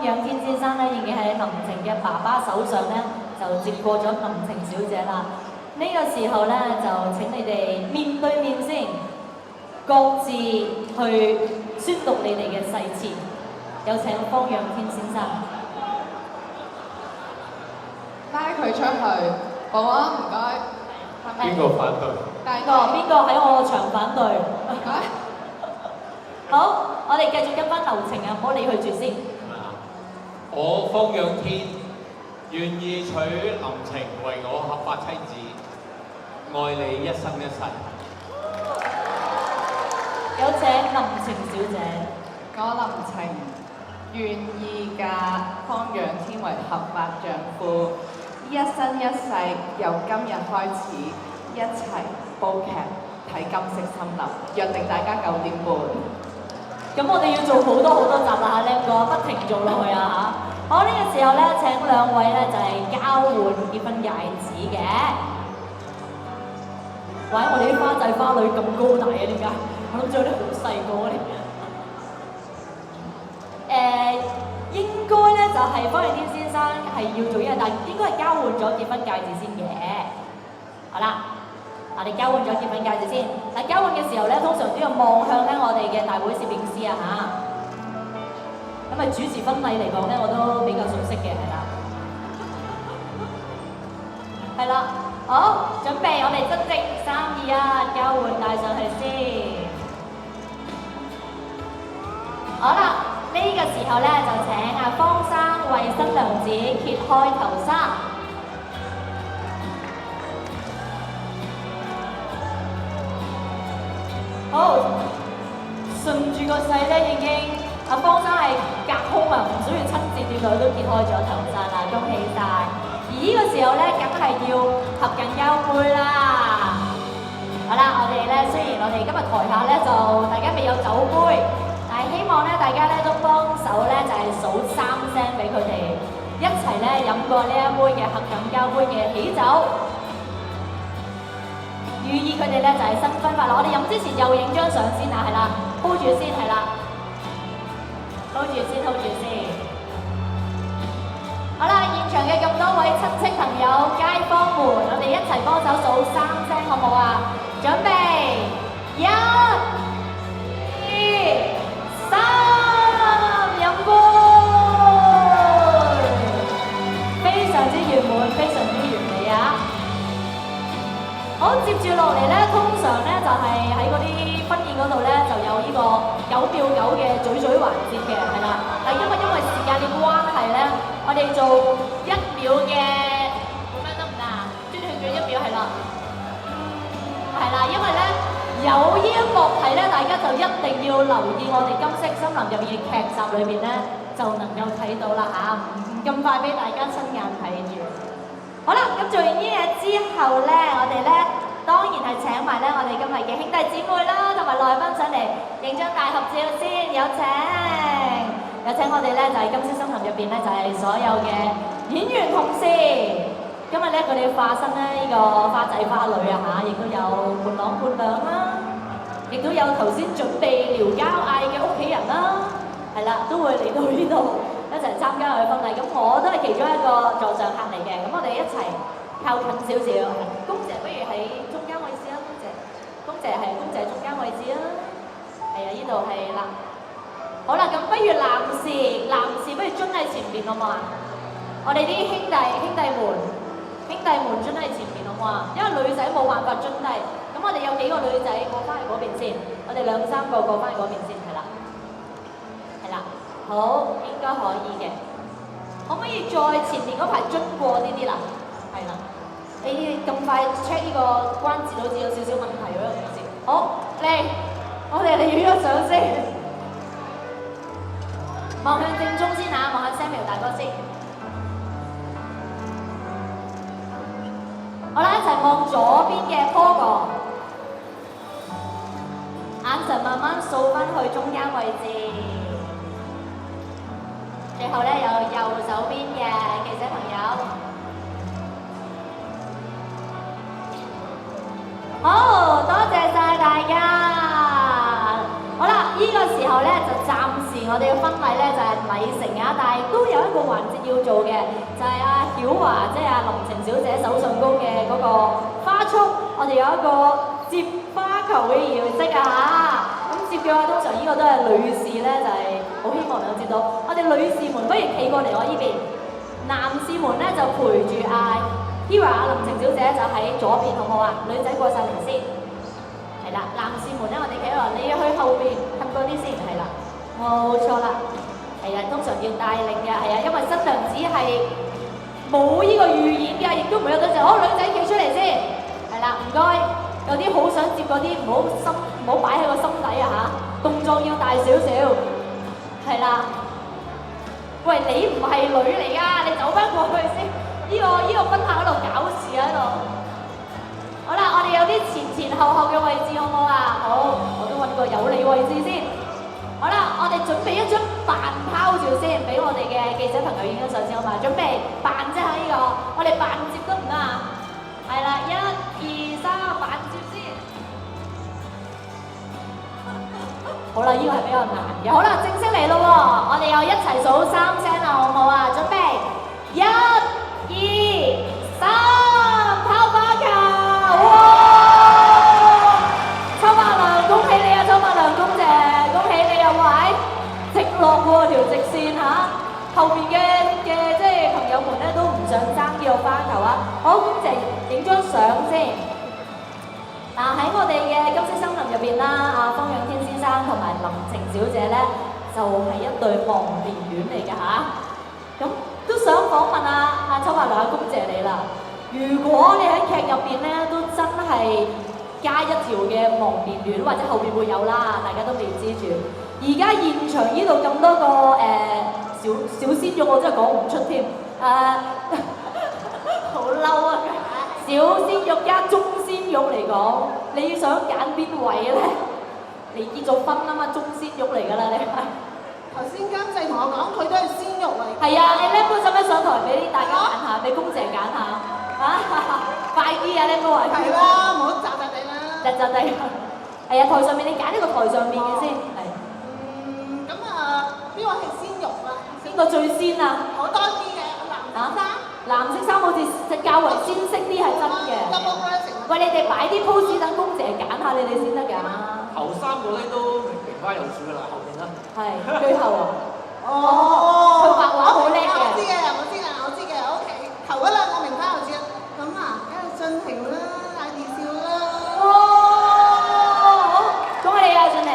仰天先生咧已經喺林晴嘅爸爸手上咧就接過咗林晴小姐啦。呢個時候咧就請你哋面對面先，各自去宣讀你哋嘅誓詞。有請方仰天先生。拉佢出去，保安唔該。邊個反對？邊個喺我場反對？唔該。好，我哋繼續跟翻流程啊，唔好理佢住先。我方仰天願意娶林晴為我合法妻子，愛你一生一世。有請林晴小姐。我林晴願意嫁方仰天為合法丈夫，一生一世由今日開始一齊煲劇睇金色森林，約定大家9點半。咁我哋要做好多集啦嚇，靚哥不停做落去啊嚇。好，呢個時候咧請兩位咧就係交換結婚戒指嘅。喂，我哋啲花仔花女咁高大嘅點解？我諗住有啲好細個嗰啲。應該咧就係方仰天先生係要做呢個，但應該係交換咗結婚戒指先嘅。好啦。我哋交換咗結婚戒指先。但交換嘅時候咧，通常都要望向咧我哋嘅大會攝影師啊嚇。咁啊主持婚禮嚟講咧，我都比較熟悉嘅，係啦。係啦，好，準備，我哋真正3、2、1，交換帶上去先。好啦，呢個時候咧就請阿方生為新娘子揭開頭紗。好，順住個勢咧，已經阿方生係隔空啊，唔需要親自掂佢都揭開咗頭紗啦，恭喜晒！而呢個時候咧，梗係要合緊交杯啦。好啦，我哋咧雖然我哋今日台下咧就大家未有酒杯，但係希望咧大家咧都幫手咧就係數3聲俾佢哋一齊咧飲過呢一杯嘅合緊交杯嘅喜酒。寓意佢哋咧就係新婚快樂。我哋飲之前又影張相先啊，係啦 ，hold 住先，係啦 ，hold 住先 ，hold 住先。好啦，現場嘅咁多位親戚朋友、街坊們，我哋一齊幫手數3聲，好唔好啊？準備，1、2、3，飲杯，非常之圓滿，非常之完美啊！好，接住落嚟咧，通常咧就係喺嗰啲婚宴嗰度咧，就有呢個9秒9嘅嘴嘴環節嘅，係啦。但因為時間嘅關係咧，我哋做1秒嘅，咁樣得唔得啊？專去咗1秒係啦，係啦，因為咧有呢一幕係咧，大家就一定要留意我哋金色森林入面嘅劇集裏邊咧，就能夠睇到啦嚇，唔咁快俾大家親眼睇住。好啦，咁做完呢嘢之後咧，我哋咧當然係請埋咧我哋今日嘅兄弟姊妹啦，同埋來賓上嚟影張大合照先，有請我哋咧就係金色森林入邊咧就係所有嘅演員同事，今日咧佢哋化身咧呢個花仔花女啊嚇，亦都有伴郎伴娘啦，亦都有頭先準備撩交嗌嘅屋企人啦，係啦，都會嚟到呢度一齊參加佢婚禮，咁我都係其中一個座上客嚟嘅，咁我哋一齊靠近少少。公姐不如喺中間位置啊，公姐係公姐中間位置啊，係啊，呢度係啦。好啦，咁不如男士不如蹲喺前邊好唔好啊？我哋啲兄弟們蹲喺前邊好唔好啊？因為女仔冇辦法蹲低，咁我哋有幾個女仔過翻去嗰邊先，我哋2、3個過翻去嗰邊先，係啦，係啦。好，應該可以嘅。可唔可以再前面嗰排樽過呢啲啦？係啦。你咁快 check 呢個關節好似有少少問題喎，同事。好，嚟，我哋嚟影咗相先。望向正中先嚇，望向 Samuel 大哥先。好啦，一齊望左邊嘅 Paul 哥，眼神慢慢掃翻去中間位置。最後咧有右手邊嘅記者朋友，好多謝晒大家。好啦，呢個時候咧就暫時我我哋嘅婚禮咧就係禮成啊，但係都有一個環節要做嘅，就係阿曉華即係阿林晴小姐手上高嘅嗰個花束，我哋有一個接花球嘅儀式啊嚇。咁接嘅話，通常呢個都係女士咧，就係好希望能夠接到。我哋女士們不如企過嚟我呢邊，男士們咧就陪住阿曉華阿林晴小姐就喺左邊，好唔好啊？女仔過晒嚟先。係啦，男士們咧，我哋企落，你要去後邊近嗰啲先，係啦，冇錯啦，係啊，通常要帶領嘅，係啊，因為新娘子係冇呢個預演嘅，亦都唔會有對象，好，女仔企出嚟先，係啦，唔該，有啲好想接嗰啲唔好擺喺個心底啊嚇，動作要大少少，係啦，喂，你唔係女嚟㗎，你走翻過去先，呢個賓客喺度搞事喺度。好啦，我哋有啲前後嘅位置，好唔好啊？好，我都揾個有利位置先。好啦，我哋準備一張扮拋照先，俾我哋嘅記者朋友影張相先好嘛？準備扮啫嚇呢個，我哋扮接得唔得啊？係啦，1、2、3，扮接先。好啦，呢個係比較難嘅。好啦，正式嚟咯喎，我哋又一齊數3聲啦，好唔好啊？準備1、2、3，拋花球！哇！秋伯娘，恭喜你啊！秋伯娘，恭喜你啊！喂，直落喎條直線嚇，後邊嘅即係朋友們咧都唔想爭呢個花球啊！好，公姐影張相先。嗱喺我哋嘅金色森林入邊啦，阿方仰天先生同埋林晴小姐咧就係一對忘年戀嚟嘅嚇。咁都想訪問阿秋伯娘，恭謝你啦！如果你喺劇入邊咧，都真係加一條嘅忘年戀，或者後邊會有啦，大家都未知住。而家現場呢度咁多個小鮮肉，我真係講唔出添。好嬲啊！小鮮肉加中鮮肉嚟講，你想揀邊位咧？你結咗婚啊嘛，中鮮肉嚟㗎啦，你係。頭先監製同我講，佢都係鮮肉嚟。係啊，你靚妹使唔使上台俾大家揀下，俾公姐揀下？快啲啊！靚妹係啦，唔好窒窒地啦。窒窒地，係啊！台上面你揀呢個台上面嘅先，係。咁邊個係鮮肉啊？邊個最鮮啊？好多啲嘅藍色衫。藍色衫好似較為鮮色啲係真嘅。喂，你哋擺啲 pose 等公姐揀下你哋先得㗎。頭3個咧都名花有主㗎啦，後邊啦。係，最後啊。哦。佢畫畫好叻嘅。我知嘅 ，OK。頭嗰兩個名花有主，咁啊，梗係俊廷啦，阿二少啦。好，恭喜你啊，俊廷。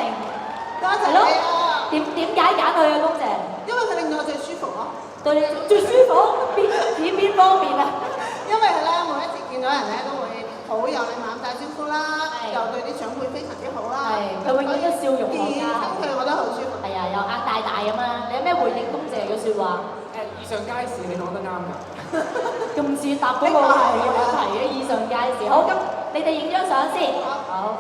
多謝你啊。點解揀佢啊，公姐？因為佢令到我最舒服咯。對你最舒服邊方面啊？因為咧，每一次見到人咧都會好有禮貌打招呼啦，又對啲長輩非常之好啦。係，佢永遠都笑容可嘉。佢覺得好舒服。係啊，又額大大咁啊！你有咩回應公姐嘅説話？以上皆是，你講得啱㗎。咁似答嗰個係問題嘅以上皆是。好，咁你哋影張相先。好。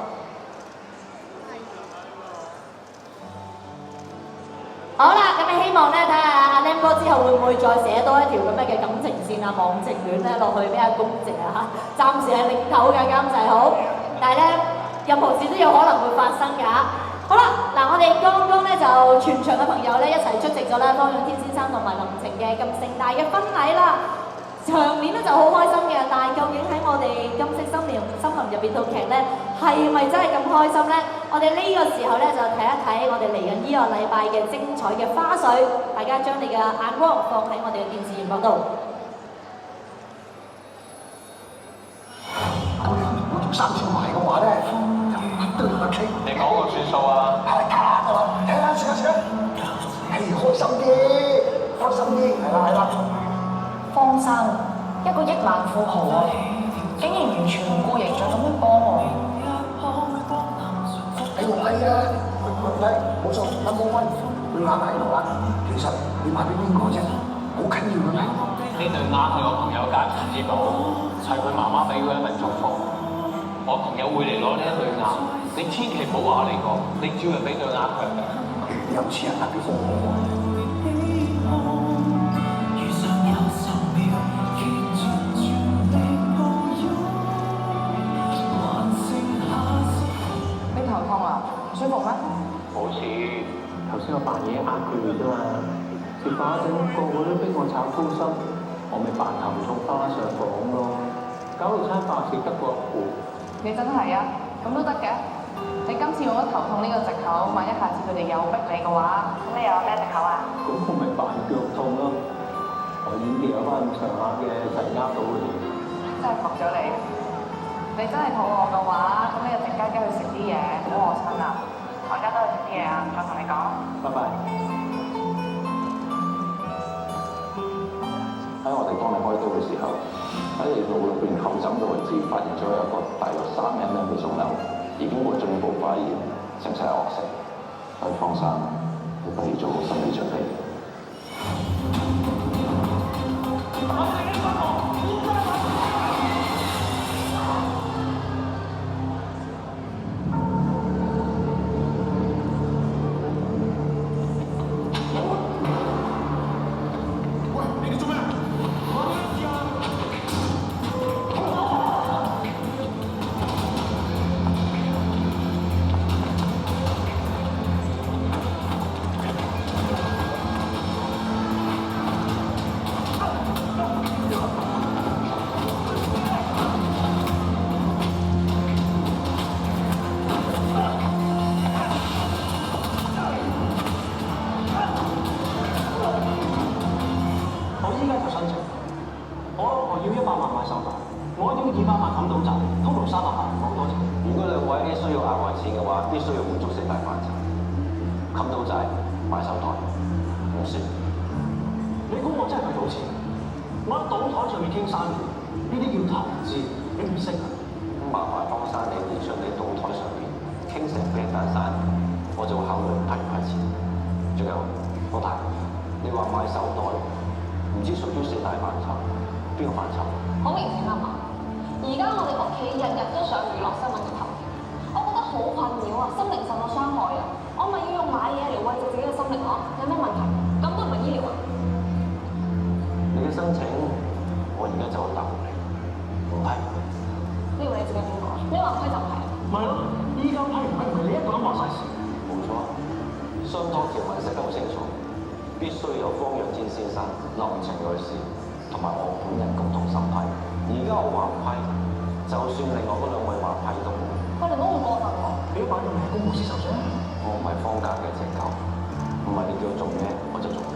好啦，咁你希望咧睇下阿 Lam 哥之後會唔會再寫多一條咁嘅感情線啊、忘情戀咧落去俾阿公姐啊嚇？暫時係領頭嘅監製好，但係咧任何事都有可能會發生㗎。好啦，嗱我哋剛剛咧就全場嘅朋友咧一齊出席咗咧方仰天先生同埋林晴嘅咁盛大嘅婚禮啦。場面咧就好開心嘅，但係究竟喺我哋金色森林入邊套劇咧，係咪真係咁開心咧？我哋呢個時候咧就睇一睇我哋嚟緊呢個禮拜嘅精彩嘅花絮，大家將你嘅眼光放喺我哋嘅電視熒幕度。個人如果做3次埋嘅話咧，就對得傾。你講個算數啊！係得啦，睇下試下，係開心啲，係啦。方生，一個億萬富豪啊，竟然完全唔顧形象咁樣幫我。係啊，冇錯，number one，佢眼喺度啦。其實你買俾邊個啫？好緊要嘅咩？呢對眼係我朋友揀唔知寶，係佢媽媽俾佢一份祝福。我朋友會嚟攞呢一對眼，你千祈唔好話你講，你照樣俾對眼佢。有錢人特別好喎。頭痛啊？唔舒服咩？好似頭先我扮嘢呃佢個都逼我炒高薪，我咪扮頭痛翻上房咯，搞到餐飯食得過一半。你真係啊，咁都得嘅。你今次用咗頭痛呢個藉口，萬一下次佢哋又逼你嘅話，咁你又有咩藉口啊？咁我咪扮腳痛咯，我演技有翻咁上下嘅，就係呃到佢哋。真係服咗你。你真係肚餓嘅話，咁你就靜雞雞去食啲嘢，唔好餓親啊！我而家都去食啲嘢啊，再同你講。拜拜。喺我哋幫你開刀嘅時候，喺你腦入邊後枕嘅位置發現咗有一個大約3 mm 嘅腫瘤，已經會進一步發炎，成世惡性。可以放心，你可以做好心理準備。必須要滿足4大範疇，冚到仔、買手袋、唔算。你估我真係去賭錢？我喺賭台上面傾生意，呢啲叫投資，你唔識啊？麻煩方生你連上你賭台上面傾成俾人單生意，我就會考慮批唔批錢。仲有，嗰排你話買手袋，唔知屬於4大範疇，邊個範疇？好明顯啊嘛！而家我哋屋企日日都上娛樂新聞嘅頭條，我覺得好困擾啊，心靈受到傷害啊！我咪要用買嘢嚟慰藉自己嘅心靈咯，有咩問題？咁都唔係醫療啊！你嘅申請，我而家就去答覆你，唔批。呢個你自己邊個？你話批就批。咪咯，依家批唔批唔係你一個人話晒事。冇錯，商湯條文寫得好清楚，必須由方若天先生、林程女士同埋我本人共同審批。而家我話唔批，就算另外嗰2位話批都冇。佢哋都好過分喎！你擺到明係公務司手上。我唔係坊間嘅隻狗，唔係你叫我做咩我就做咩。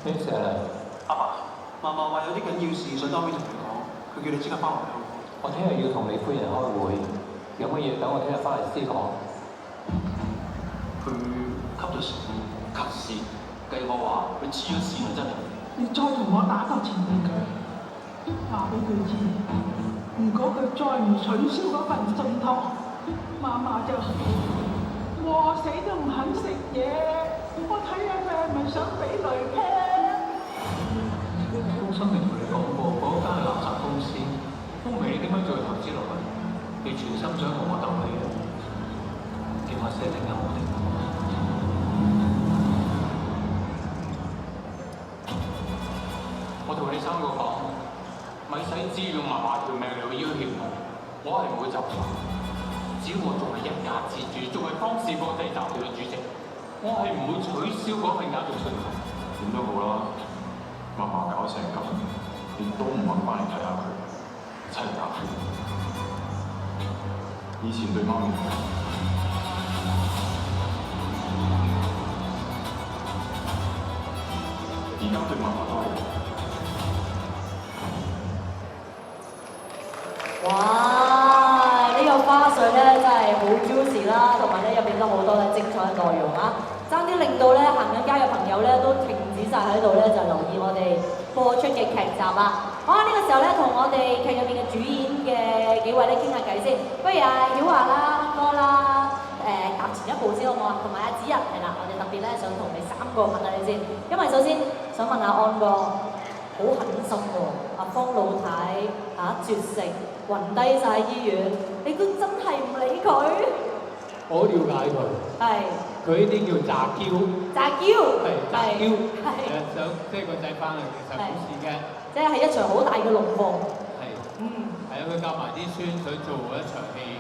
你成日嚟？阿爸，嫲嫲話有啲緊要事想當面同你講，佢叫你即刻翻嚟。我聽日要同你夫人開會，有乜嘢等我聽日翻嚟先講。佢吸咗水，咳屎，計我話佢黐咗線啊！真係。你再同我打個前俾佢，話俾佢知，如果佢再唔取消嗰份信託，嫲嫲就餓死都唔肯食嘢。我睇下佢係咪想俾雷劈？高生明同你講過，嗰間係垃圾公司，都唔明你點解再投資落去？你全心想同我鬥氣啊？叫我寫定有冇定？我同你3個講，咪使知道嫲嫲條命嚟要挾我係唔會就範。只要我仲係一家之主，仲係方氏國際集團嘅主席，我係唔會取消嗰份家族信託。點都好啦，嫲嫲搞成咁，你都唔肯翻嚟睇下佢，真係搞笑。以前對媽咪，而家對嫲嫲都係。哇！呢個花絮咧真係好 juicy 啦，同埋咧入邊都好多咧精彩嘅內容啊！爭啲令到咧行緊街嘅朋友咧都停止晒喺度咧，就留意我哋播出嘅劇集啦。好啊！呢個時候咧同我哋劇入邊嘅主演嘅幾位咧傾下偈先，不如曉華啦、哥啦，踏前一步先好唔好啊？同埋阿子仁係啦，我哋特別咧想同你3個問下你先，因為首先想問下安哥。好狠心喎！阿方老太絕食，暈低晒醫院，你都真係唔理佢？我了解佢。係。佢呢啲叫詐嬌。詐嬌。係。詐嬌。係。想即係個仔翻嚟，其實冇事嘅。即係一場好大嘅龍鳳。係。係啊，佢教埋啲孫想做一場戲，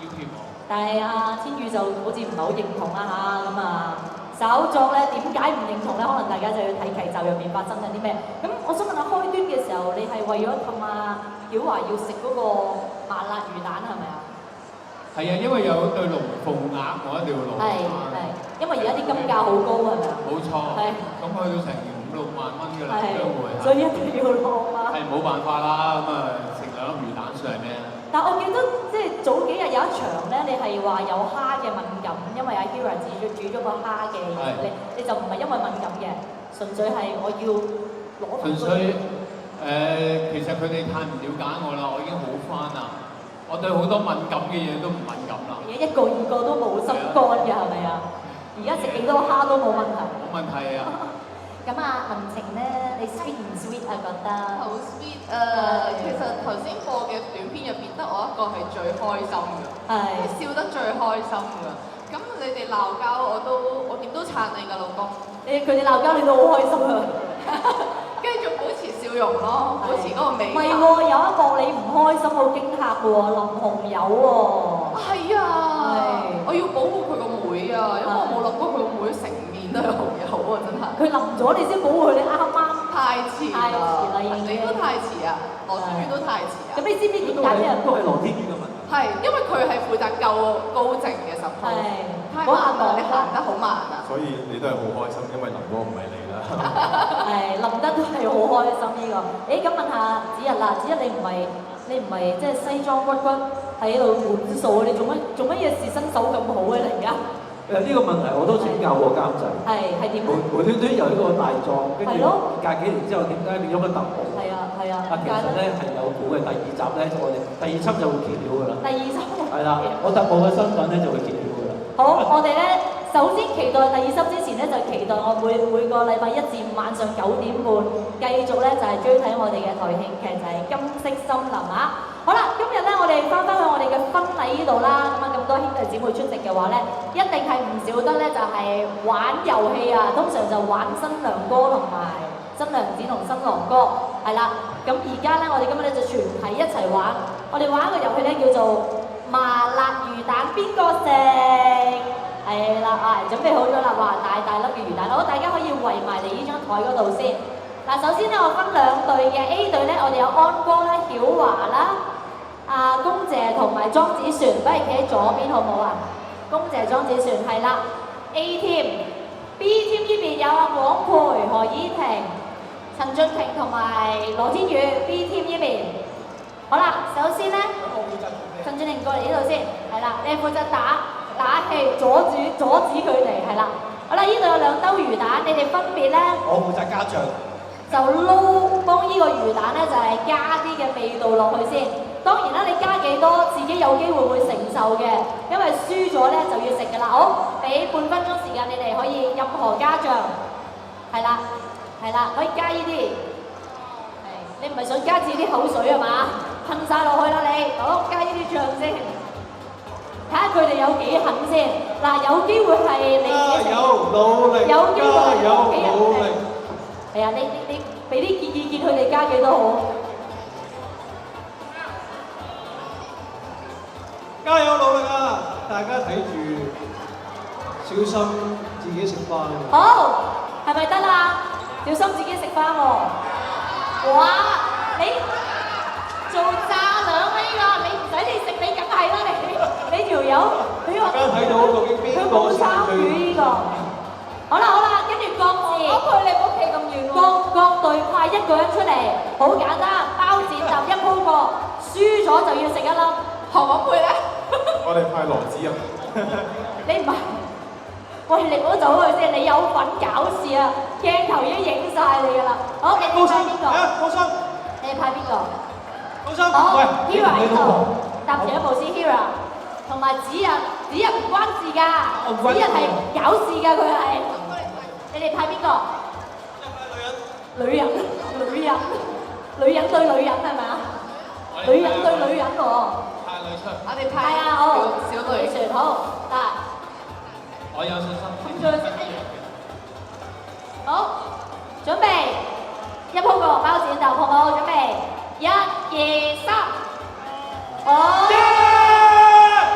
要挾我。但係阿天宇就好似唔係好認同啦嚇，咁啊稍作咧點解唔認同咧？可能大家就要睇劇集入邊發生緊啲咩。咁我想問下，開端嘅時候，你係為咗氹阿曉華要食嗰個麻辣魚蛋係咪啊？係啊，因為有對龍鳳鈪，我一定要攞。係，因為而家啲金價好高係咪啊？冇錯。係。咁去到成5-6萬蚊㗎啦，將會。所以一定要攞啊！係冇辦法啦，咁啊食2粒魚蛋算係咩咧？但我記得即係早幾日有一場咧，你係話有蝦嘅敏感，因為阿 Hira 煮咗個蝦嘅嘢，你就唔係因為敏感嘅，純粹係我要攞翻。純粹其實佢哋太唔了解我啦，我已經好翻啦，我對好多敏感嘅嘢都唔敏感啦。而家一個二個都冇心肝嘅係咪啊？而家食幾多蝦都冇問題。冇問題啊！咁啊，文晴咧，你 sweet 唔 sweet 啊？覺得好 sweet 其實頭先播嘅短片入邊，得我一個係最開心嘅，笑得最開心嘅。咁你哋鬧交，我點都撐你㗎，老公。佢哋鬧交，你都好開心啊！繼續保持笑容咯，保持嗰個美。唔係喎，有一幕你唔開心，好驚嚇嘅喎，林紅友喎。係啊，我要保護佢個妹啊，因為我冇諗過佢個妹成面都係紅友啊，真係。佢淋咗你先保護佢，你啱啱。太遲啦，你都太遲啊，羅天宇都太遲啊。咁你知唔知點解啲人都係羅天宇嘅問題？係，因為佢係負責救高靜嘅十號。太慢啦，你行得好慢啊。所以你都係好開心，因為林哥唔係你啦。係，林德都係好開心呢個。咁問下子日啦，子日你唔係即係西裝骨骨喺度滿數，你做乜嘢事身手咁好嘅嚟㗎？呢個問題我都請教過監製。係點？無端端由一個大狀，跟住隔幾年之後，點解變咗個特務？係啊。其實咧係有估嘅，第2集咧，我哋第2輯就會揭曉㗎啦。第2輯。係啦，我特務嘅身份咧就會揭曉㗎啦。好，我哋咧首先期待第2輯之前咧，就期待我每個禮拜1至5晚上9點半繼續咧就係追睇我哋嘅台慶劇，就係《金色森林》啊！好啦，今日咧我哋翻去我哋嘅婚禮呢度啦，咁多兄弟姊妹出席嘅話咧，一定係唔少得咧就係玩遊戲啊，通常就玩新娘哥同埋新娘子同新郎哥，係啦。咁而家咧我哋今日咧就全體一齊玩，我哋玩一個遊戲咧叫做麻辣魚蛋邊個食？係啦，準備好咗啦，哇大粒嘅魚蛋，好，大家可以圍埋嚟呢張台嗰度先。嗱，首先咧我分2隊嘅 A 隊咧，我哋有安哥啦、曉華啦。公姐同埋莊子璇，不如企喺左邊好唔好啊？公姐、莊子璇係啦。A team、B team 呢邊有阿廣培、何依婷、陳俊廷同埋羅天宇。B team 呢邊，好啦，首先咧，陳俊廷過嚟呢度先，係啦，你係負責打氣，阻止佢哋，係啦。好啦，呢度有2兜魚蛋，你哋分別咧，我負責加醬，就幫呢個魚蛋咧，就係加啲嘅味道落去先。當然啦，你加幾多自己有機會會承受嘅，因為輸咗咧就要食㗎啦。好，俾半分鐘時間你哋可以任何加醬，係啦，可以加呢啲。你唔係想加自己啲口水係嘛？噴晒落去啦你，好，加呢啲醬先，睇下佢哋有幾狠先。嗱，有機會係你加油努力，有機會係屋企人努力。係啊，你俾啲意見佢哋加幾多好？加油努力啊！大家睇住，小心自己食飯。好，係咪得啦？小心自己食飯喎。哇！你做炸兩呢個，你唔使你食，你梗係啦你條友，大家睇到究竟邊個先係最？好啦，跟住各自，我陪你屋企咁遠喎。各隊派1個人出嚟，好簡單，包剪揼一鋪過，輸咗就要食1粒。何寶貝咧？我哋派羅子入。你唔係，喂，你唔好走去先，你有份搞事啊！鏡頭已經影晒你㗎啦。好，你哋派邊個？放心。你哋派邊個？放心。好 ，Hira 喺度，搭住一步先 Hira， 同埋子日唔關事㗎，子日係搞事㗎，佢係。你哋派邊個？女人對女人係咪啊？女人對女人喎。我哋派小女船好，嗱，我有信心。好，準備一鋪過包剪揼，好唔好？準備1、2、3，好。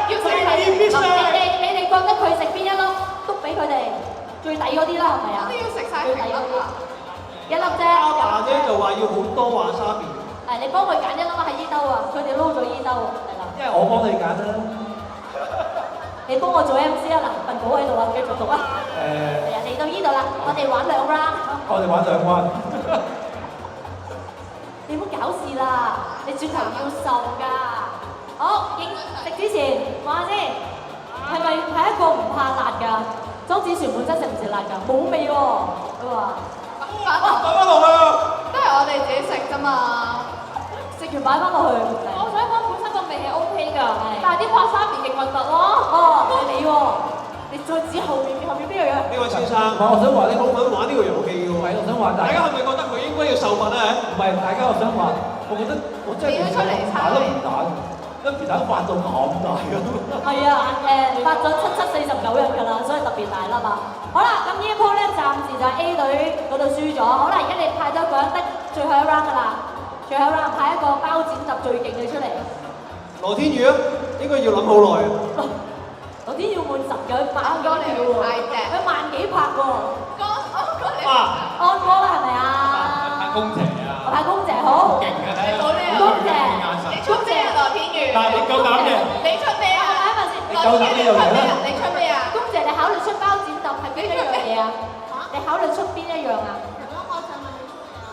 要食係你哋覺得佢食邊1粒，篤俾佢哋。最抵嗰啲啦，係咪啊？我哋要食晒最抵嗰啲，一粒啫。阿爸姐就話要好多華沙比。係你幫佢揀一粒喺依兜啊，佢哋撈咗依兜，係啦。因為我幫你揀啦。你幫我做 MC 啊，嗱，份稿喺度啊，繼續讀啊。係啊，嚟到依度啦，我哋玩2 round。我哋玩2 round。你唔好搞事啦，你轉頭要受㗎。好，食之前話先，係咪一個唔怕辣㗎？莊子璇本身食唔食辣㗎？冇味喎，佢話。擺翻落去啊！都係我哋自己食啫嘛，食完擺翻落去。我想講本身個味係 OK 㗎，但係啲花沙比勁核突咯。哦，係你喎，你再指後面邊個樣？呢位先生，我想話你好肯玩呢個遊戲㗎喎。係，我想話大家係咪覺得佢應該要受罰啊？唔係，大家我想話，我覺得我真係打都唔打，粒魚蛋發到咁大㗎。係啊，發咗77、49日㗎啦，所以特別大粒啊！好啦，咁呢一鋪咧暫時就係 A 隊嗰度輸咗。好啦，而家你派多一個人得最後一 round 㗎啦，最後一 round 派一個包剪揼最勁嘅出嚟。羅天宇啊，應該要諗好耐啊。羅天宇換10嘅，1萬幾票喎，佢1萬幾拍喎。安哥啦係咪啊？派公姐啊！我派公姐好。勁嘅咧，公姐，你出咩啊？羅天宇？但係你夠膽嘅。你出咩啊？睇下先。你夠膽呢樣嘢啦？你出咩啊？公姐，你考慮出包剪揼係邊一樣嘢啊？你考慮出邊一樣啊？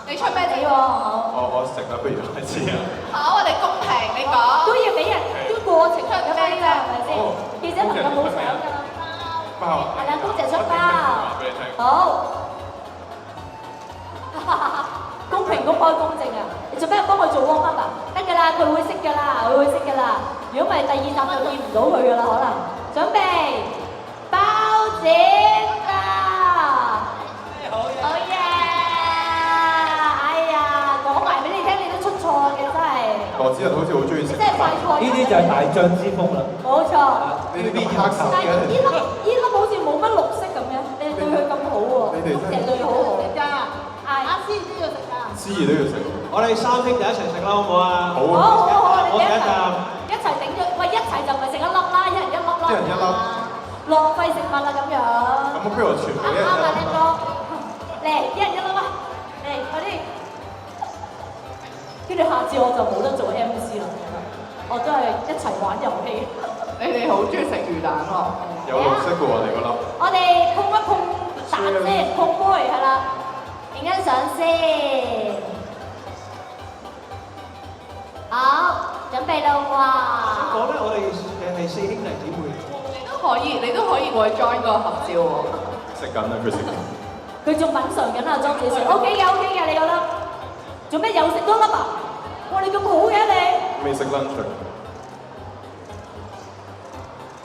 你出咩你喎？我食啦，不如開始啊！好，我哋公平，你講。都要俾人都過程出㗎嘛，係咪先？記者朋友冇相㗎啦。係啦，公姐出包。好。公平公開公正啊！你做咩幫佢做 warm up 啊？得㗎啦，佢會識㗎啦，佢會識㗎啦。如果唔係第2集就見唔到佢㗎啦，可能。準備包剪揼。好嘢！哎呀，講埋俾你聽，你都出錯嘅真係。羅子人好似好中意食。真係快錯。呢啲就係大將之風啦。冇錯。呢啲黑手但係嘅。呢粒好似冇乜綠色咁樣，你哋對佢咁好喎。你哋真係對佢好好。㗎，阿思都要食㗎。思怡都要食。我哋3兄弟一齊食啦，好唔好啊？好啊。好，我食一啖。一齊頂咗，喂，一齊就唔係食一粒啦，一人一粒啦。一人一粒。浪費食物啦咁樣。咁不如我全部一人啱啊，一粒。靚哥。嚟，一人一粒啊！嚟，快啲。跟住下次我就冇得做 MC 啦，我真係一齊玩遊戲。你哋好中意食魚蛋喎。有綠色嘅喎，你嗰粒。我哋碰一碰蛋先，碰杯係啦，影張相先。好，準備啦喎。想講咧，我哋係4兄弟姊妹。你都可以過去 join 個合照喎。食緊啊，佢食緊。佢仲品嚐緊啊，莊子璇。OK 嘅，OK 嘅，你嗰粒。做咩又食多粒啊？哇！你咁好嘅你。未食 lunch。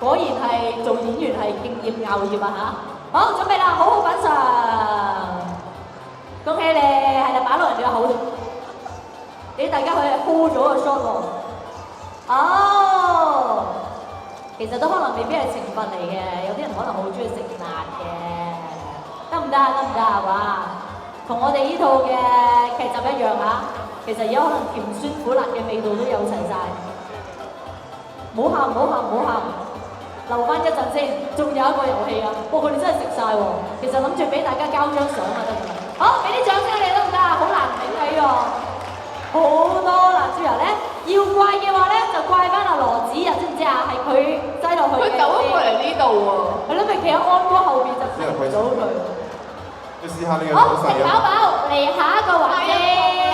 果然係做演員係敬業熬業啊嚇！好，準備啦，好好品嚐。恭喜你，係啦，擺落人哋個口度。俾大家去 hold 咗個 shot 喎。哦，其實都可能未必係懲罰嚟嘅，有啲人可能好中意食辣嘅，得唔得啊？得唔得啊？係嘛？同我哋呢套嘅劇集一樣嚇，其實而家可能甜酸苦辣嘅味道都有齊晒。唔好喊，唔好喊，唔好喊，留翻一陣先，仲有一個遊戲啊！哇，佢哋真係食晒喎，其實諗住俾大家交張相啊，得唔得？好，俾啲掌聲你得唔得啊？好難頂你喎，好多辣椒油咧，要怪嘅話咧就怪翻阿羅子啊，知唔知啊？係佢擠落去嘅。佢走咗過嚟呢度喎。係咯，咪企喺安哥後邊就睇唔到佢。你試下呢個好，手勢食飽飽，嚟下一個環節，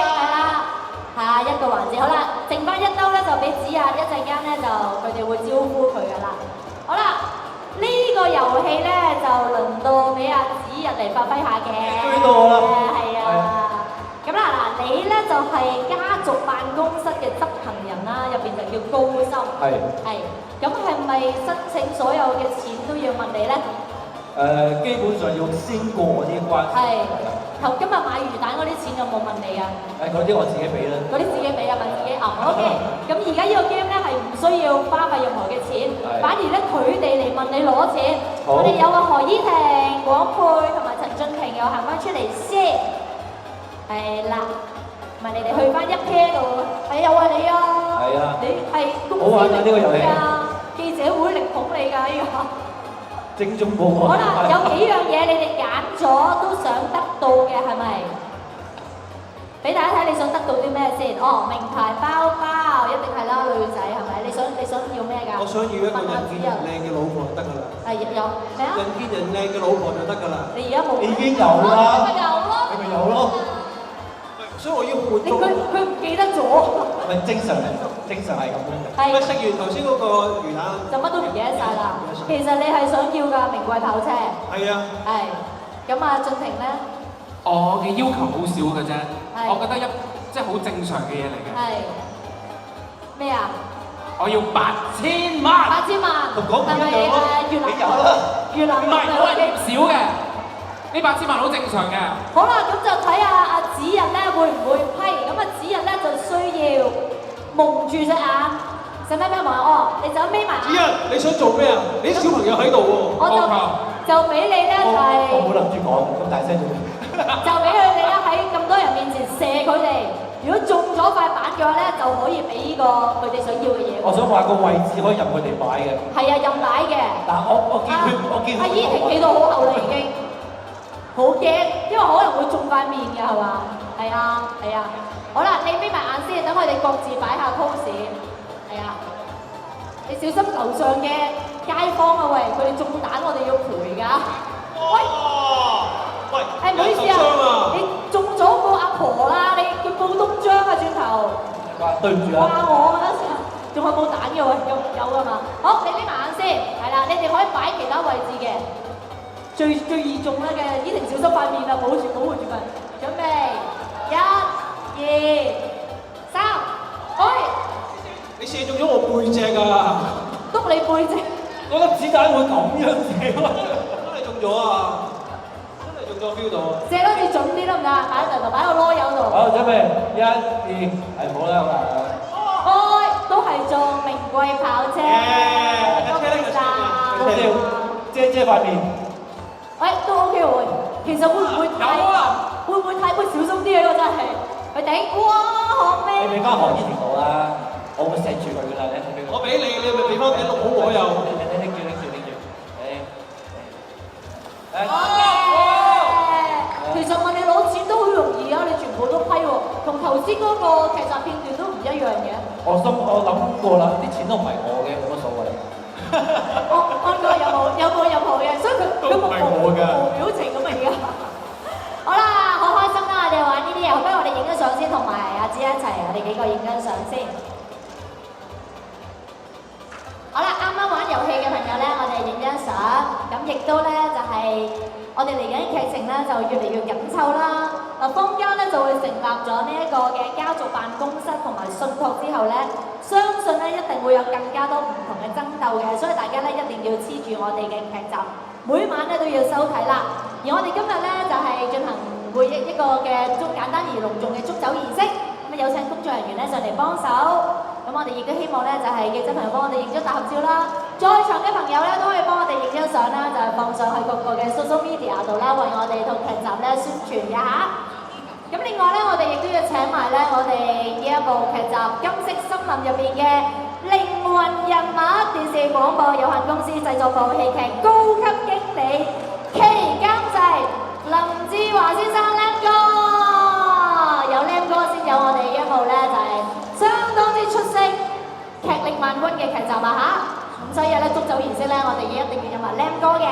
係啦，下一個環節，好啦，剩翻一兜咧就俾子啊，一陣間咧就佢哋會招呼佢噶啦。好啦，呢個遊戲咧就輪到俾阿子入嚟發揮下嘅。追到我啦！係啊。咁啦嗱，你咧就係家族辦公室嘅執行人啦，入邊就叫高深。係。係。咁係咪申請所有嘅錢都要問你咧？基本上要先過我啲關。係。頭今日買魚蛋嗰啲錢有冇問你啊？嗰啲我自己俾啦。嗰啲自己俾啊，問自己揞。OK。咁而家呢個 game 咧係唔需要花費任何嘅錢，反而咧佢哋嚟問你攞錢。我哋有個何依婷、廣沛同埋陳俊廷又行翻出嚟先。係啦，唔係你哋去翻一 pair 度，係又係你啊！係啊，你係公司嚟㗎，記者會力捧你㗎呢個。精忠報國。好啦，有幾樣嘢你哋揀咗都想得到嘅係咪？俾大家睇你想得到啲咩先？哦，名牌包包一定係啦，女仔係咪？你想要咩㗎？我想要一個人見人靚嘅老婆就得㗎啦。係有咩啊？人見人靚嘅老婆就得㗎啦。你而家冇？已經有啦。咪有咯。你咪有咯。所以我要活佢唔記得咗。咪正常係咁樣嘅。係。咪食完頭先嗰個魚蛋。就乜都唔記得晒啦。其實你係想要㗎名貴跑車。係啊。係。咁啊，俊廷咧？我嘅要求好少嘅啫，我覺得即係好正常嘅嘢嚟嘅。係。咩啊？我要8000萬。8000萬。同講唔一樣咯。越南唔係，我係唔少嘅。呢8000萬好正常嘅。好啦，咁就睇下阿子日咧會唔會批。咁啊，子日咧就需要蒙住隻眼，使咩咩望啊？哦，你就眯埋眼。子日，你想做咩啊？你啲小朋友喺度喎。我就俾你咧就係。我冇諗住講，咁大聲做咩？就俾佢哋咧喺咁多人面前射佢哋。如果中咗塊板嘅話咧，就可以俾呢個佢哋想要嘅嘢。我想話個位置可以任佢哋擺嘅。係啊，任擺嘅。嗱，我見佢。阿依婷企到好後啦已經，好驚，因為可能會中塊面㗎係嘛？係啊。好啦，你眯埋眼先，等佢哋各自擺下 pose。係啊。你小心樓上嘅街坊啊喂，佢哋中彈我哋要賠㗎。喂，唔好意思啊，你中咗個阿婆啦，你叫報東張啊轉頭。對唔住啊。話我覺得仲有冇彈嘅喂，有㗎嘛？好，你眯埋眼先，係啦，你哋可以擺其他位置嘅。最易中咧嘅，依婷小心塊面啊，保護住佢。準備，1、2、3，開。你射中咗我背脊㗎。篤你背脊。我粒子彈會咁樣射咯。真係中咗啊！真係中咗 feel 到。射多次準啲得唔得？擺喺度，擺喺個籮柚度。好，準備1、2，係好啦，好啦。開，都係做名貴跑車。恭喜晒。遮塊面。喂，都 OK 喎。其實會唔會太小心啲啊？呢個真係。佢頂，哇，學咩？你俾翻何依婷我啦，我會錫住佢㗎啦，你俾佢。我俾你，你咪俾翻俾六好我又。拎住。好嘅。其實問你攞錢都好容易啊，你全部都批喎，同頭先嗰個劇集片段都唔一樣嘅。我諗過啦，啲錢都唔係我嘅，冇乜所謂。安哥有冇任何嘅，所以佢冇表情咁啊而家。好啦，好開心啦！我哋玩呢啲嘢，不如我哋影張相先，同埋阿子一齊，我哋幾個影張相先。好啦，啱啱玩遊戲嘅朋友咧，我哋影張相，咁亦都咧就係我哋嚟緊嘅劇情咧就越嚟越緊湊啦。嗱，坊間咧就會成立咗呢一個嘅家族辦公室同埋信託之後咧，相信咧一定會有更加多唔同嘅爭鬥嘅，所以大家咧一定要黐住我哋嘅劇集，每晚咧都要收睇啦。而我哋今日咧就係進行一個嘅簡單而隆重嘅祝酒儀式，咁有請工作人員咧上嚟幫手。咁我哋亦都希望咧就係記者朋友幫我哋影張大合照啦，在場嘅朋友咧都可以幫我哋影張相啦，就係放上去各個嘅 social media 度啦，為我哋套劇集咧宣傳嘅嚇。咁另外咧，我哋亦都要請埋咧我哋呢一部劇集《金色森林》入邊嘅靈魂人物電視廣播有限公司製作部戲劇高級經理期監製林志華先生 Lam 哥，有 Lam 哥先有我哋一部咧就係相當之出色、劇力萬鈞嘅劇集啊嚇！咁所以咧祝酒儀式咧，我哋一定要有埋 Lam 哥嘅。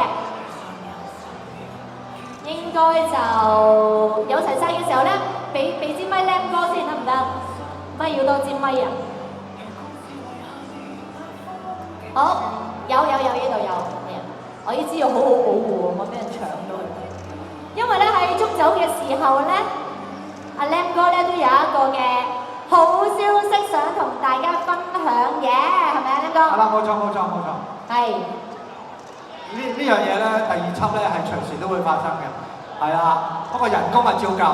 應該就有齊晒嘅時候咧，俾支咪 Lam 哥先得唔得？咪要多支咪啊！好，有呢度有，係啊！我要知要好好保護喎，我俾人搶咗佢。因為咧喺祝酒嘅時候咧，阿 Lam 哥咧都有一個嘅好消息想同大家分享嘅，係咪啊 Lam 哥？係啦，冇錯。係。呢樣嘢咧，第二輯咧係隨時都會發生嘅，係啊。不過人工係照舊。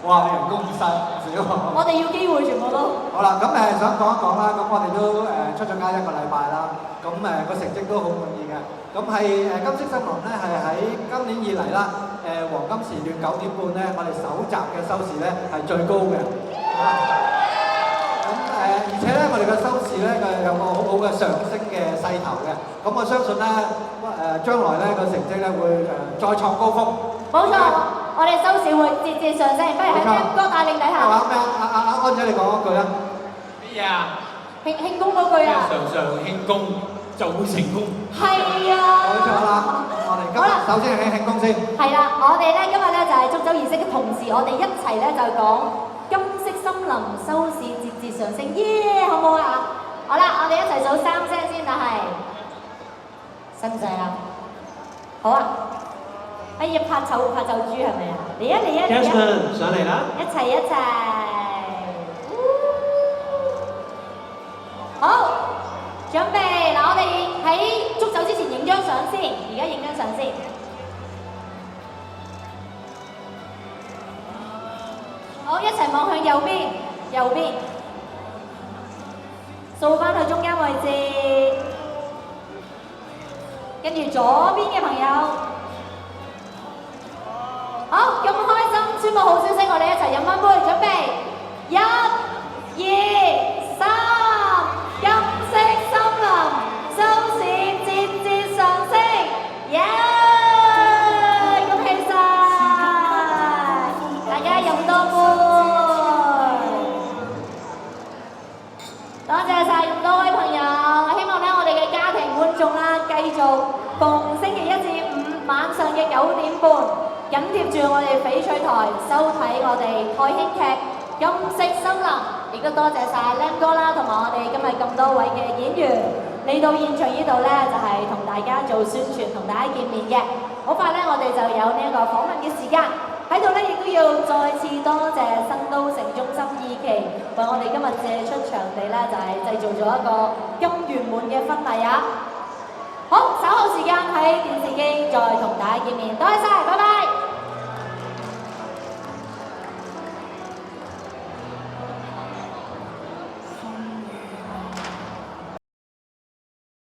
哇！你人工唔少喎。我哋要機會全部都。好啦，咁想講一講啦，咁我哋都出咗街1個禮拜啦，咁個成績都好滿意嘅。咁係金色森林咧係喺今年以嚟啦，黃金時段9點半咧，我哋首集嘅收視咧係最高嘅。咁而且且咧我哋嘅收視咧有個好好嘅上升嘅勢頭嘅，咁我相信咧將來咧個成績咧會再創高峰。冇錯，我哋收視會節節上升，不如喺咩歌帶領底下。咩啊？安姐你講嗰句啊？咩啊？慶功嗰句啊！常常慶功就會成功。係啊！冇錯啦，我哋今日首先係慶功先。係啦，我哋咧今日咧就係祝酒儀式嘅同時，我哋一齊咧就講金色森林收視節節上升，耶！好唔好啊？好啦，我哋一齊數3聲先，但係使唔使啊？好啊！哎呀，拍手豬係咪啊？嚟啊嚟啊嚟啊 Jasmine 上嚟啦！一齊！好，準備嗱，我哋喺祝酒之前影張相先，而家影張相先。好，一齊望向右邊，掃翻去中間位置，跟住左邊嘅朋友。好，咁開心宣佈好消息，我哋一齊飲翻杯，準備1、2、3，金色森林收視節節上升，耶！恭喜晒，大家飲多杯，多謝晒咁多位朋友，希望咧我哋嘅家庭觀眾啦，繼續逢星期1至5晚上嘅9點半。緊貼住我哋翡翠台收睇我哋台慶劇《金色森林》，亦都多謝晒 Lam 哥啦，同埋我哋今日咁多位嘅演員嚟到現場呢度咧，就係同大家做宣傳，同大家見面嘅。好快咧，我哋就有呢一個訪問嘅時間喺度咧，亦都要再次多謝新都城中心2期為我哋今日借出場地咧，就係製造咗一個咁圓滿嘅婚禮啊！好，稍後時間喺電視機再同大家見面，多謝晒。